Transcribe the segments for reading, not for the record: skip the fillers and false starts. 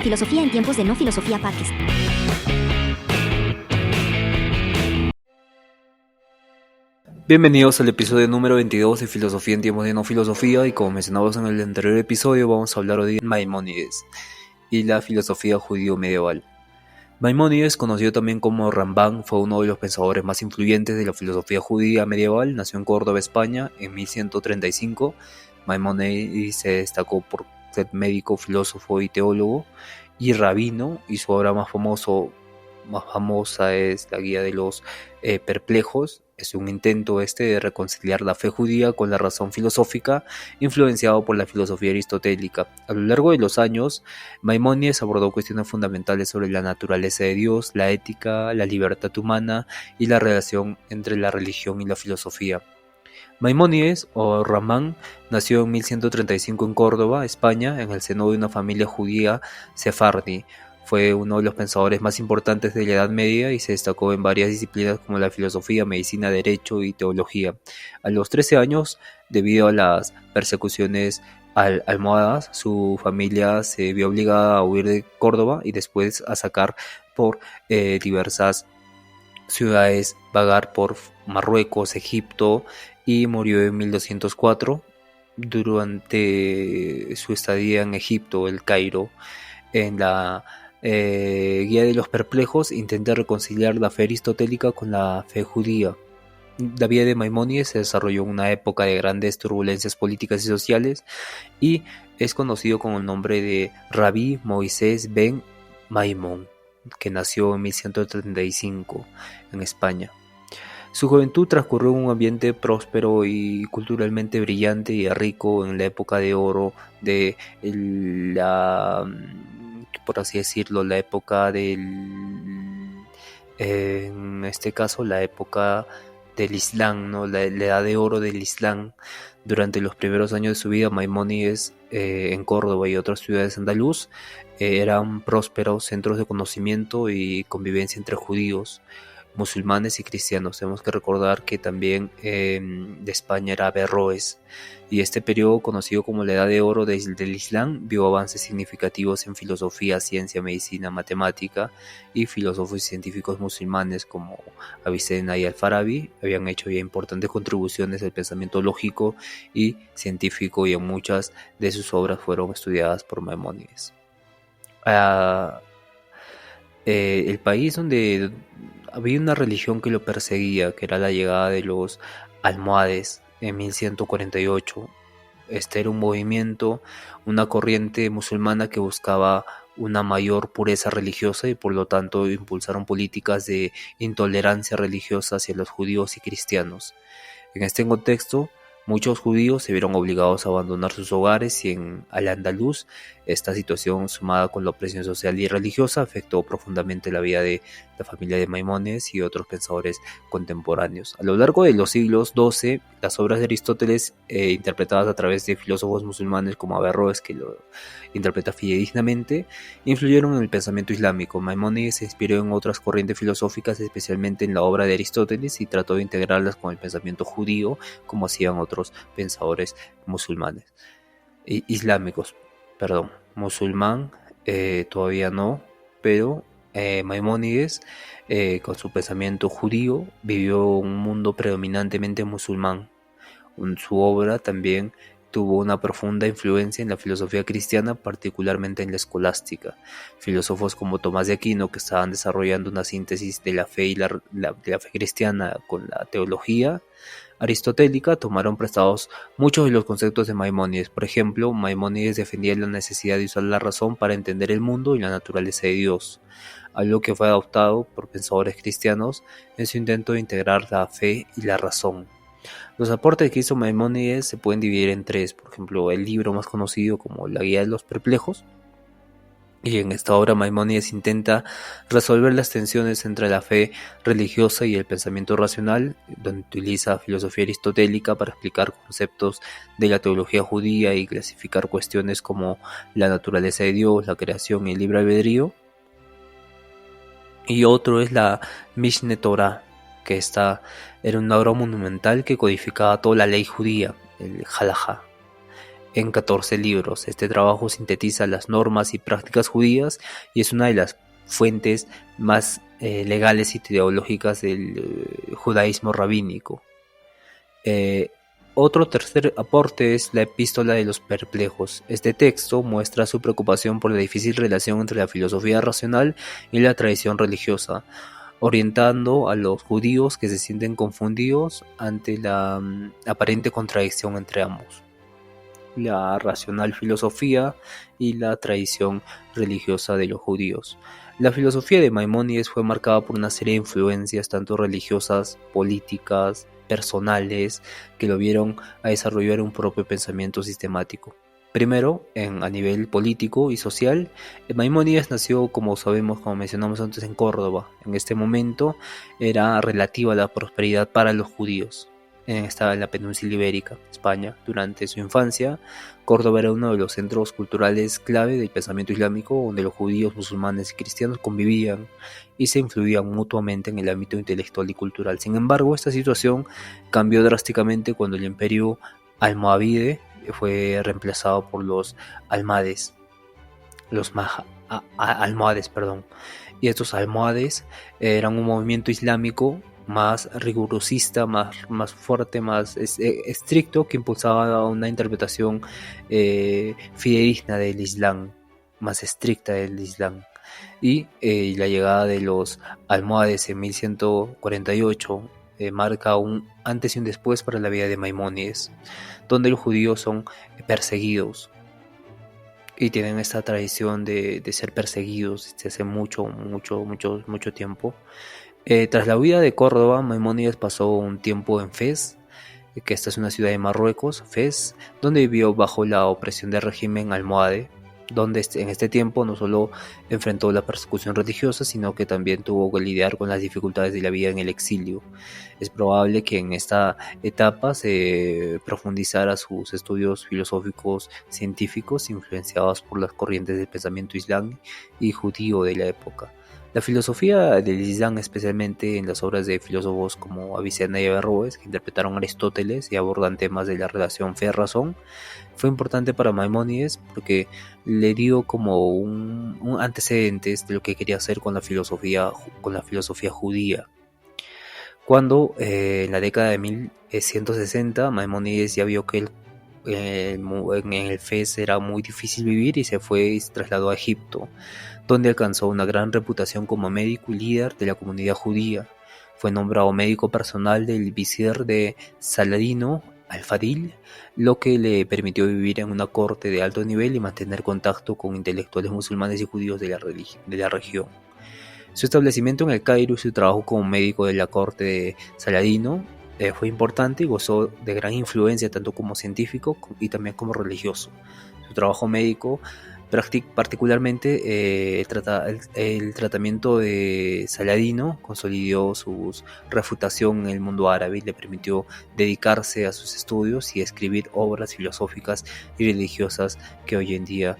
Filosofía en tiempos de no filosofía podcast. Bienvenidos al episodio número 22 de Filosofía en tiempos de no filosofía, y como mencionamos en el anterior episodio, vamos a hablar hoy de Maimónides y la filosofía judío medieval. Maimónides, conocido también como Rambam, fue uno de los pensadores más influyentes de la filosofía judía medieval. Nació en Córdoba, España, en 1135. Maimónides se destacó por ser médico, filósofo y teólogo y rabino, y su obra más famosa es la Guía de los Perplejos. Es un intento de reconciliar la fe judía con la razón filosófica, influenciado por la filosofía aristotélica. A lo largo de los años, Maimónides abordó cuestiones fundamentales sobre la naturaleza de Dios, la ética, la libertad humana y la relación entre la religión y la filosofía. Maimónides, o Ramán, nació en 1135 en Córdoba, España, en el seno de una familia judía sefardí. Fue uno de los pensadores más importantes de la Edad Media y se destacó en varias disciplinas como la filosofía, medicina, derecho y teología. A los 13 años, debido a las persecuciones almohadas, su familia se vio obligada a huir de Córdoba y después a sacar por diversas ciudades, vagar por Marruecos, Egipto, y murió en 1204 durante su estadía en Egipto, el Cairo. En la Guía de los Perplejos intenta reconciliar la fe aristotélica con la fe judía. La vida de Maimónides se desarrolló en una época de grandes turbulencias políticas y sociales, y es conocido con el nombre de Rabí Moisés ben Maimón, que nació en 1135 en España. Su juventud transcurrió en un ambiente próspero y culturalmente brillante y rico en la época de oro de la, por así decirlo, la época en este caso, la época del Islam, ¿no? La edad de oro del Islam. Durante los primeros años de su vida, Maimónides en Córdoba y otras ciudades andaluz eran prósperos centros de conocimiento y convivencia entre judíos, musulmanes y cristianos. Tenemos que recordar que también de España era Averroes, y este periodo, conocido como la Edad de Oro del Islam, vio avances significativos en filosofía, ciencia, medicina, matemática, y filósofos y científicos musulmanes como Avicena y Al-Farabi habían hecho ya importantes contribuciones al pensamiento lógico y científico, y en muchas de sus obras fueron estudiadas por Maimónides. El país donde había una religión que lo perseguía, que era la llegada de los almohades en 1148. Este era un movimiento, una corriente musulmana que buscaba una mayor pureza religiosa, y por lo tanto impulsaron políticas de intolerancia religiosa hacia los judíos y cristianos. En este contexto, muchos judíos se vieron obligados a abandonar sus hogares, y en Al-Andalus esta situación, sumada con la opresión social y religiosa, afectó profundamente la vida de la familia de Maimónides y otros pensadores contemporáneos. A lo largo de los siglos XII, las obras de Aristóteles, interpretadas a través de filósofos musulmanes como Averroes, que lo interpreta fidedignamente, influyeron en el pensamiento islámico. Maimónides se inspiró en otras corrientes filosóficas, especialmente en la obra de Aristóteles, y trató de integrarlas con el pensamiento judío, como hacían otros pensadores islámicos. Musulmán todavía no, pero Maimónides, con su pensamiento judío, vivió un mundo predominantemente musulmán. Su obra también tuvo una profunda influencia en la filosofía cristiana, particularmente en la escolástica. Filósofos como Tomás de Aquino, que estaban desarrollando una síntesis de la fe y de la fe cristiana con la teología aristotélica, tomaron prestados muchos de los conceptos de Maimónides. Por ejemplo, Maimónides defendía la necesidad de usar la razón para entender el mundo y la naturaleza de Dios, algo que fue adoptado por pensadores cristianos en su intento de integrar la fe y la razón. Los aportes que hizo Maimónides se pueden dividir en tres. Por ejemplo, el libro más conocido como La Guía de los Perplejos, y en esta obra Maimónides intenta resolver las tensiones entre la fe religiosa y el pensamiento racional, donde utiliza filosofía aristotélica para explicar conceptos de la teología judía y clasificar cuestiones como la naturaleza de Dios, la creación y el libre albedrío. Y otro es la Mishneh Torah, que era una obra monumental que codificaba toda la ley judía, el Halajá. en 14 libros. Este trabajo sintetiza las normas y prácticas judías y es una de las fuentes más legales y teológicas del judaísmo rabínico. Otro tercer aporte es la Epístola de los Perplejos. Este texto muestra su preocupación por la difícil relación entre la filosofía racional y la tradición religiosa, orientando a los judíos que se sienten confundidos ante la aparente contradicción entre ambos, la racional filosofía y la tradición religiosa de los judíos. La filosofía de Maimónides fue marcada por una serie de influencias tanto religiosas, políticas, personales, que lo vieron a desarrollar un propio pensamiento sistemático. Primero, a nivel político y social, Maimónides nació, como sabemos, como mencionamos antes, en Córdoba. En este momento era relativa la prosperidad para los judíos. Estaba en la península ibérica, España. Durante su infancia, Córdoba era uno de los centros culturales clave del pensamiento islámico, donde los judíos, musulmanes y cristianos convivían y se influían mutuamente en el ámbito intelectual y cultural. Sin embargo, esta situación cambió drásticamente cuando el imperio almohávide fue reemplazado por los almohades, y estos almohades eran un movimiento islámico más rigurosista, más fuerte, más estricto, que impulsaba una interpretación fidedigna del Islam, más estricta del Islam. Y la llegada de los almohades en 1148 marca un antes y un después para la vida de Maimónides, donde los judíos son perseguidos y tienen esta tradición de ser perseguidos desde hace mucho tiempo. Tras la huida de Córdoba, Maimónides pasó un tiempo en Fez, que esta es una ciudad de Marruecos, Fez, donde vivió bajo la opresión del régimen almohade, donde en este tiempo no solo enfrentó la persecución religiosa, sino que también tuvo que lidiar con las dificultades de la vida en el exilio. Es probable que en esta etapa se profundizara sus estudios filosóficos científicos influenciados por las corrientes del pensamiento islam y judío de la época. La filosofía del Islam, especialmente en las obras de filósofos como Avicena y Averroes, que interpretaron a Aristóteles y abordan temas de la relación fe-razón, fue importante para Maimónides porque le dio como un antecedentes de lo que quería hacer con la filosofía judía. Cuando en la década de 1160 Maimónides ya vio que en el Fez era muy difícil vivir y se fue y se trasladó a Egipto, donde alcanzó una gran reputación como médico y líder de la comunidad judía. Fue nombrado médico personal del visir de Saladino Al-Fadil, lo que le permitió vivir en una corte de alto nivel y mantener contacto con intelectuales musulmanes y judíos de la región. Su establecimiento en el Cairo y su trabajo como médico de la corte de Saladino fue importante y gozó de gran influencia tanto como científico y también como religioso. Su trabajo médico, particularmente el tratamiento de Saladino, consolidó su reputación en el mundo árabe y le permitió dedicarse a sus estudios y escribir obras filosóficas y religiosas que hoy en día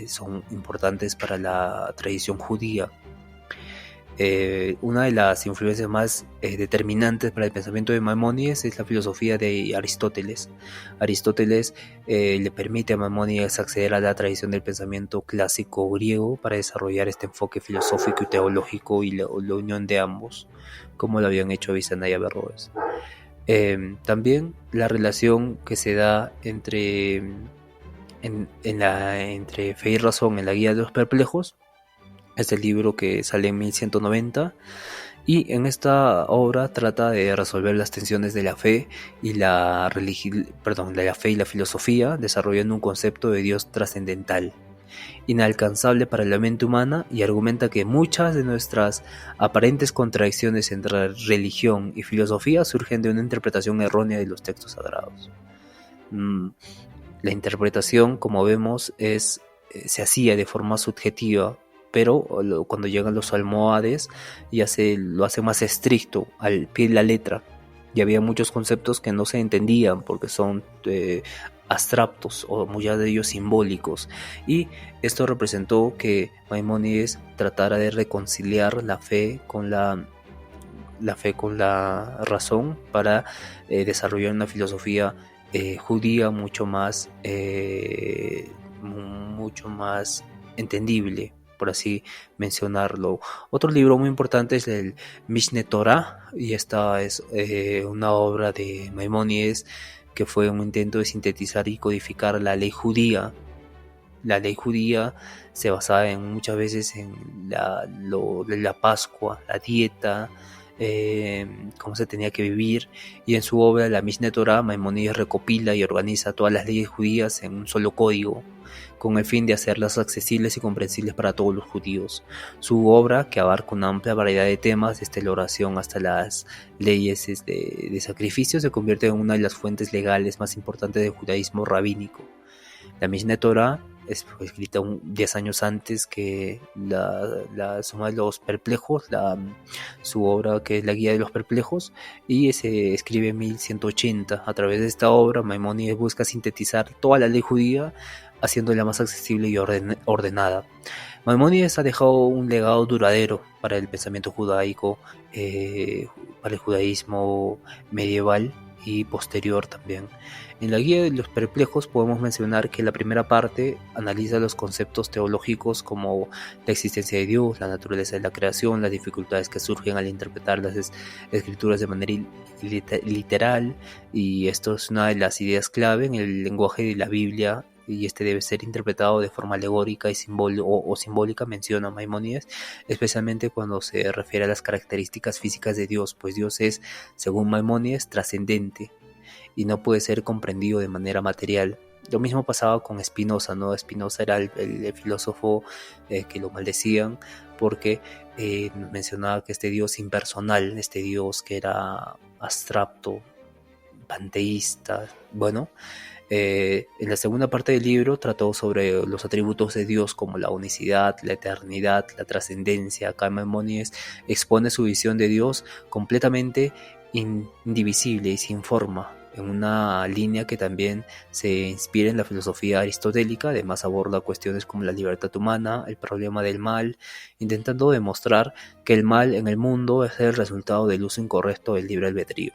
son importantes para la tradición judía. Una de las influencias más determinantes para el pensamiento de Maimónides es la filosofía de Aristóteles. Aristóteles le permite a Maimónides acceder a la tradición del pensamiento clásico griego para desarrollar este enfoque filosófico y teológico y la unión de ambos, como lo habían hecho Avicena y Averroes. También la relación que se da entre fe y razón en la Guía de los Perplejos. Es el libro que sale en 1190 y en esta obra trata de resolver las tensiones de la fe y la filosofía, desarrollando un concepto de Dios trascendental, inalcanzable para la mente humana, y argumenta que muchas de nuestras aparentes contradicciones entre religión y filosofía surgen de una interpretación errónea de los textos sagrados. La interpretación, como vemos, se hacía de forma subjetiva, pero cuando llegan los almohades ya lo hace más estricto, al pie de la letra, y había muchos conceptos que no se entendían porque son abstractos o muchos de ellos simbólicos, y esto representó que Maimónides tratara de reconciliar la fe con la razón para desarrollar una filosofía judía mucho más entendible, por así mencionarlo. Otro libro muy importante es el Mishneh Torah, y esta es una obra de Maimónides que fue un intento de sintetizar y codificar la ley judía. La ley judía se basaba muchas veces en la Pascua, la dieta, cómo se tenía que vivir, y en su obra la Mishneh Torah Maimónides recopila y organiza todas las leyes judías en un solo código, con el fin de hacerlas accesibles y comprensibles para todos los judíos. Su obra, que abarca una amplia variedad de temas, desde la oración hasta las leyes de sacrificio, se convierte en una de las fuentes legales más importantes del judaísmo rabínico. La Mishneh Torah fue escrita 10 años antes que la Suma de los Perplejos, su obra que es la Guía de los Perplejos, y se escribe en 1180. A través de esta obra, Maimónides busca sintetizar toda la ley judía, haciéndola más accesible y ordenada. Maimónides ha dejado un legado duradero para el pensamiento judaico, para el judaísmo medieval y posterior también. En la Guía de los Perplejos podemos mencionar que la primera parte analiza los conceptos teológicos como la existencia de Dios, la naturaleza de la creación, las dificultades que surgen al interpretar las escrituras de manera literal, y esto es una de las ideas clave en el lenguaje de la Biblia, y este debe ser interpretado de forma alegórica y simbólica, menciona Maimónides, especialmente cuando se refiere a las características físicas de Dios, pues Dios es, según Maimónides, trascendente y no puede ser comprendido de manera material. Lo mismo pasaba con Spinoza, ¿no? Spinoza era el filósofo que lo maldecían porque mencionaba que este Dios impersonal, este Dios que era abstracto, panteísta, bueno, en la segunda parte del libro trató sobre los atributos de Dios como la unicidad, la eternidad, la trascendencia. Acá Maimónides expone su visión de Dios completamente indivisible y sin forma, en una línea que también se inspira en la filosofía aristotélica. Además aborda cuestiones como la libertad humana, el problema del mal, intentando demostrar que el mal en el mundo es el resultado del uso incorrecto del libre albedrío.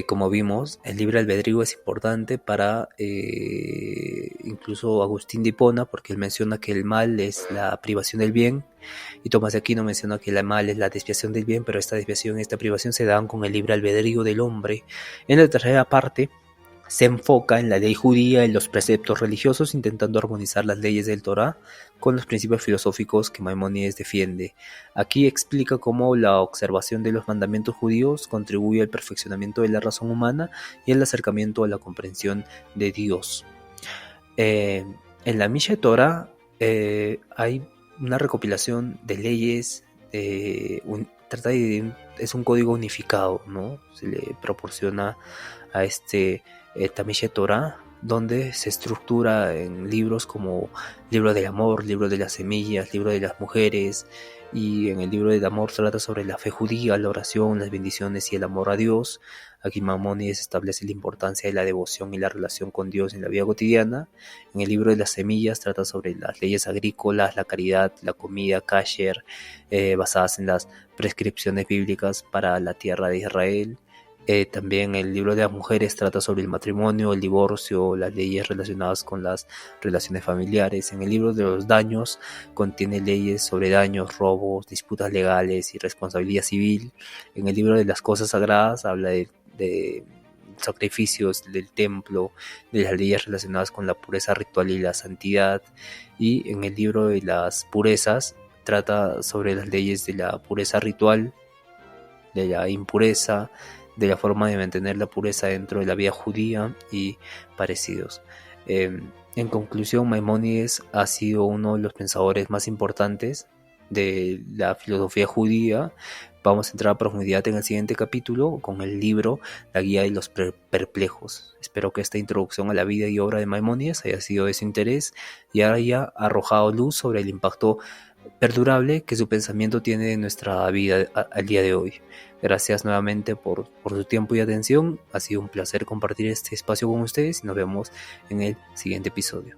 Como vimos, el libre albedrío es importante para incluso Agustín de Hipona, porque él menciona que el mal es la privación del bien, y Tomás de Aquino menciona que el mal es la desviación del bien, pero esta desviación y esta privación se dan con el libre albedrío del hombre. En la tercera parte se enfoca en la ley judía y los preceptos religiosos, intentando armonizar las leyes del Torá con los principios filosóficos que Maimónides defiende. Aquí explica cómo la observación de los mandamientos judíos contribuye al perfeccionamiento de la razón humana y al acercamiento a la comprensión de Dios. En la Mishneh Torah hay una recopilación de leyes, es un código unificado, ¿no? Se le proporciona a este Mishneh Torah, donde se estructura en libros como libro del amor, libro de las semillas, libro de las mujeres, y en el libro del amor trata sobre la fe judía, la oración, las bendiciones y el amor a Dios. Aquí Maimónides establece la importancia de la devoción y la relación con Dios en la vida cotidiana. En el libro de las semillas trata sobre las leyes agrícolas, la caridad, la comida kasher, basadas en las prescripciones bíblicas para la tierra de Israel. También el libro de las mujeres trata sobre el matrimonio, el divorcio, las leyes relacionadas con las relaciones familiares. En el libro de los daños contiene leyes sobre daños, robos, disputas legales y responsabilidad civil. En el libro de las cosas sagradas habla de sacrificios del templo, de las leyes relacionadas con la pureza ritual y la santidad. Y en el libro de las purezas trata sobre las leyes de la pureza ritual, de la impureza, de la forma de mantener la pureza dentro de la vida judía y parecidos. En conclusión, Maimónides ha sido uno de los pensadores más importantes de la filosofía judía. Vamos a entrar a profundidad en el siguiente capítulo con el libro La Guía de los Perplejos. Espero que esta introducción a la vida y obra de Maimónides haya sido de su interés y haya arrojado luz sobre el impacto perdurable que su pensamiento tiene en nuestra vida al día de hoy. Gracias nuevamente por su tiempo y atención. Ha sido un placer compartir este espacio con ustedes y nos vemos en el siguiente episodio.